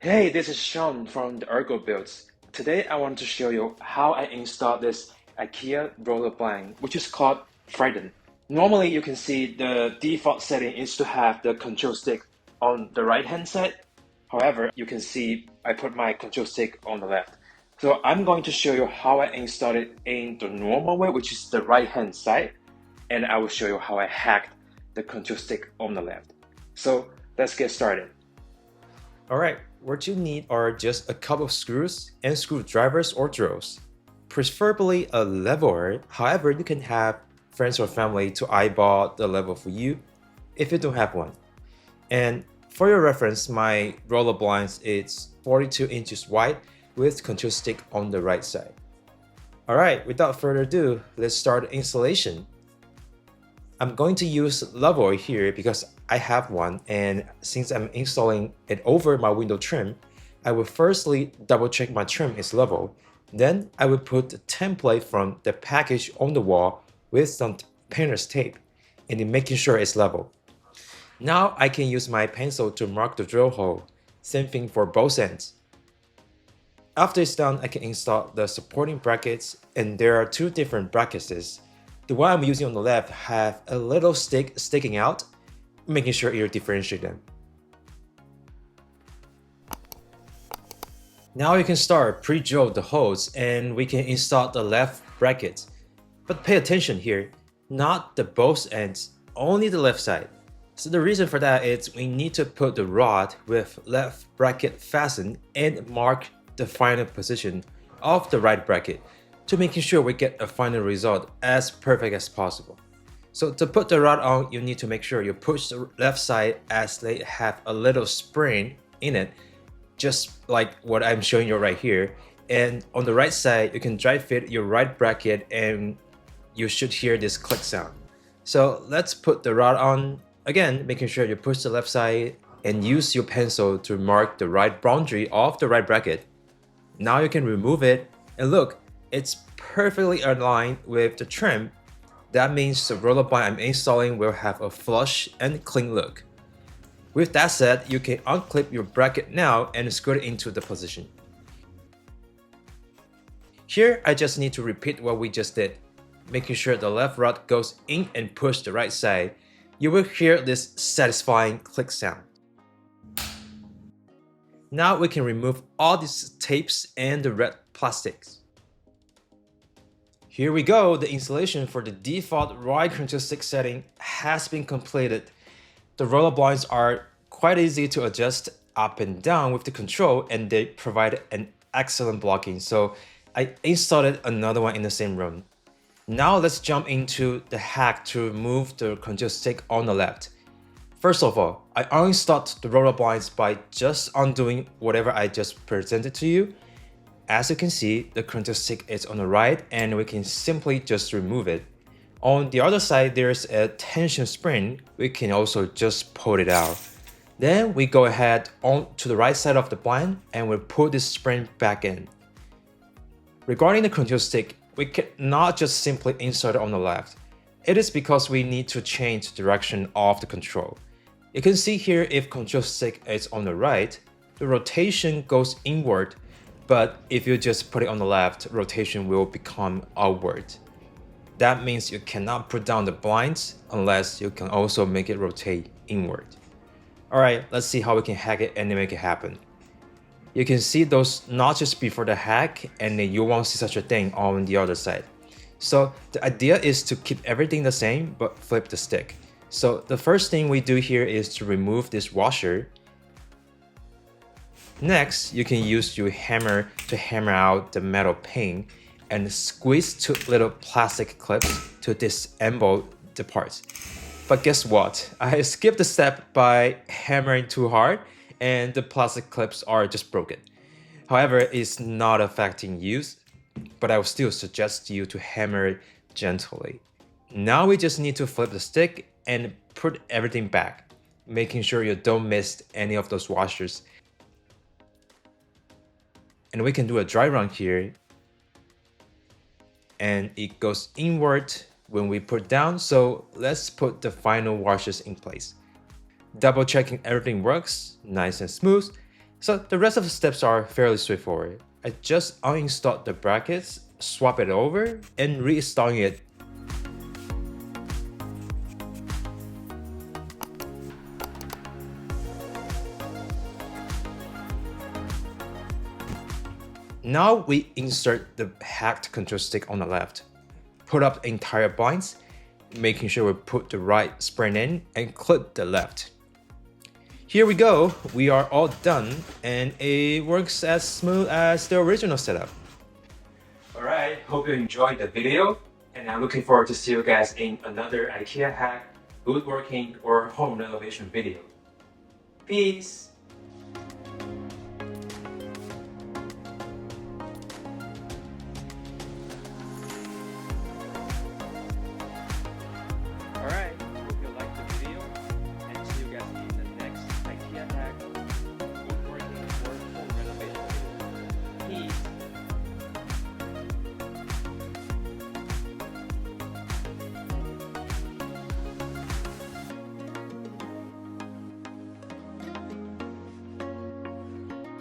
Hey, this is Sean from the Ergo Builds. Today I want to show you how I install this IKEA roller blind, which is called Fridan. Normally you can see the default setting is to have the control stick on the right hand side. However, you can see I put my control stick on the left. So I'm going to show you how I install it in the normal way, which is the right hand side, and I will show you how I hacked the control stick on the left. So let's get started. Alright, what you need are just a couple of screws and screwdrivers or drills. Preferably a leveler, however you can have friends or family to eyeball the level for you if you don't have one. And for your reference, my roller blinds is 42 inches wide with control stick on the right side. Alright, without further ado, let's start installation. I'm going to use level here because I have one, and since I'm installing it over my window trim, I will firstly double check my trim is level. Then I will put the template from the package on the wall with some painter's tape and then making sure it's level. Now I can use my pencil to mark the drill hole. Same thing for both ends. After it's done, I can install the supporting brackets, and there are two different brackets. The one I'm using on the left have a little stick sticking out, making sure you differentiate them. Now you can start pre-drill the holes and we can install the left bracket. But pay attention here, not the both ends, only the left side. So the reason for that is we need to put the rod with left bracket fastened and mark the final position of the right bracket to making sure we get a final result as perfect as possible. So to put the rod on, you need to make sure you push the left side as they have a little spring in it, just like what I'm showing you right here. And on the right side, you can dry fit your right bracket and you should hear this click sound. So let's put the rod on again, making sure you push the left side and use your pencil to mark the right boundary of the right bracket. Now you can remove it and look, it's perfectly aligned with the trim. That means the roller blind I'm installing will have a flush and clean look. With that said, you can unclip your bracket now and screw it into the position. Here, I just need to repeat what we just did, making sure the left rod goes in and push the right side. You will hear this satisfying click sound. Now we can remove all these tapes and the red plastics. Here we go, the installation for the default right control stick setting has been completed. The roller blinds are quite easy to adjust up and down with the control, and they provide an excellent blocking, so I installed another one in the same room. Now let's jump into the hack to remove the control stick on the left. First of all, I uninstalled the roller blinds by just undoing whatever I just presented to you. As you can see, the control stick is on the right and we can simply just remove it. On the other side, there's a tension spring. We can also just pull it out. Then we go ahead on to the right side of the blind and we pull this spring back in. Regarding the control stick, we cannot just simply insert it on the left. It is because we need to change the direction of the control. You can see here if control stick is on the right, the rotation goes inward, but if you just put it on the left, rotation will become outward. That means you cannot put down the blinds unless you can also make it rotate inward. Alright, let's see how we can hack it and make it happen. You can see those notches before the hack, and then you won't see such a thing on the other side. So the idea is to keep everything the same but flip the stick. So the first thing we do here is to remove this washer. Next, you can use your hammer to hammer out the metal pin and squeeze two little plastic clips to disassemble the parts. But guess what? I skipped the step by hammering too hard and the plastic clips are just broken. However, it's not affecting use, but I will still suggest you to hammer it gently. Now we just need to flip the stick and put everything back, making sure you don't miss any of those washers. And we can do a dry run here. And it goes inward when we put down, so let's put the final washers in place. Double checking everything works, nice and smooth. So the rest of the steps are fairly straightforward. I just uninstalled the brackets, swap it over, and reinstalling it. Now we insert the hacked control stick on the left. Put up the entire blinds, making sure we put the right spring in and clip the left. Here we go, we are all done and it works as smooth as the original setup. Alright, hope you enjoyed the video and I'm looking forward to see you guys in another IKEA hack, woodworking or home renovation video. Peace!